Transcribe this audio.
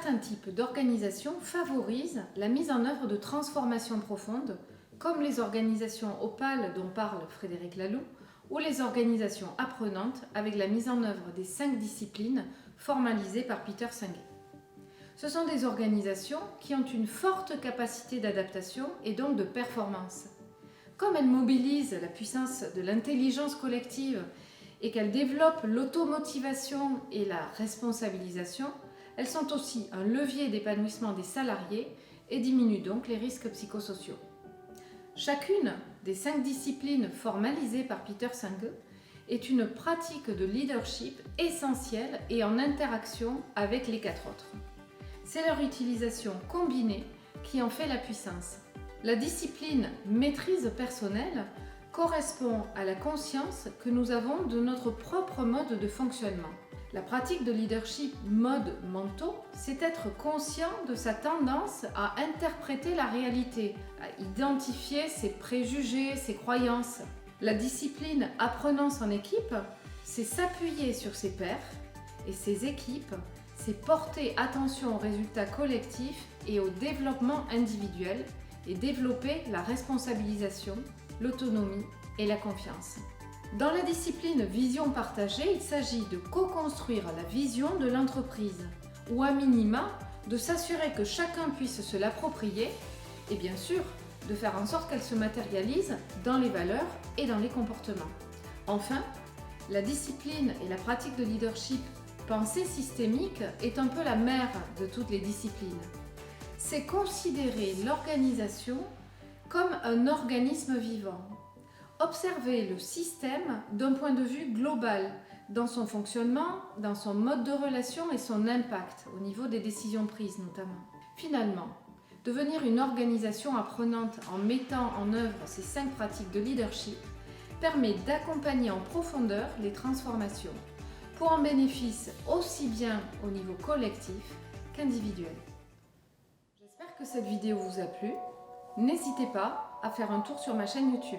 certains types d'organisations favorisent la mise en œuvre de transformations profondes, comme les organisations opales dont parle Frédéric Laloux, ou les organisations apprenantes avec la mise en œuvre des 5 disciplines formalisées par Peter Senge. Ce sont des organisations qui ont une forte capacité d'adaptation et donc de performance. Comme elles mobilisent la puissance de l'intelligence collective et qu'elles développent l'automotivation et la responsabilisation, elles sont aussi un levier d'épanouissement des salariés et diminuent donc les risques psychosociaux. Chacune des 5 disciplines formalisées par Peter Senge est une pratique de leadership essentielle et en interaction avec les 4 autres. C'est leur utilisation combinée qui en fait la puissance. La discipline maîtrise personnelle correspond à la conscience que nous avons de notre propre mode de fonctionnement. La pratique de leadership mode mentaux, c'est être conscient de sa tendance à interpréter la réalité, à identifier ses préjugés, ses croyances. La discipline apprenance en équipe, c'est s'appuyer sur ses pairs et ses équipes, c'est porter attention aux résultats collectifs et au développement individuel et développer la responsabilisation, l'autonomie et la confiance. Dans la discipline vision partagée, il s'agit de co-construire la vision de l'entreprise, ou à minima, de s'assurer que chacun puisse se l'approprier et bien sûr, de faire en sorte qu'elle se matérialise dans les valeurs et dans les comportements. Enfin, la discipline et la pratique de leadership pensée systémique est un peu la mère de toutes les disciplines. C'est considérer l'organisation comme un organisme vivant. Observer le système d'un point de vue global, dans son fonctionnement, dans son mode de relation et son impact, au niveau des décisions prises notamment. Finalement, devenir une organisation apprenante en mettant en œuvre ces 5 pratiques de leadership permet d'accompagner en profondeur les transformations, pour un bénéfice aussi bien au niveau collectif qu'individuel. J'espère que cette vidéo vous a plu. N'hésitez pas à faire un tour sur ma chaîne YouTube.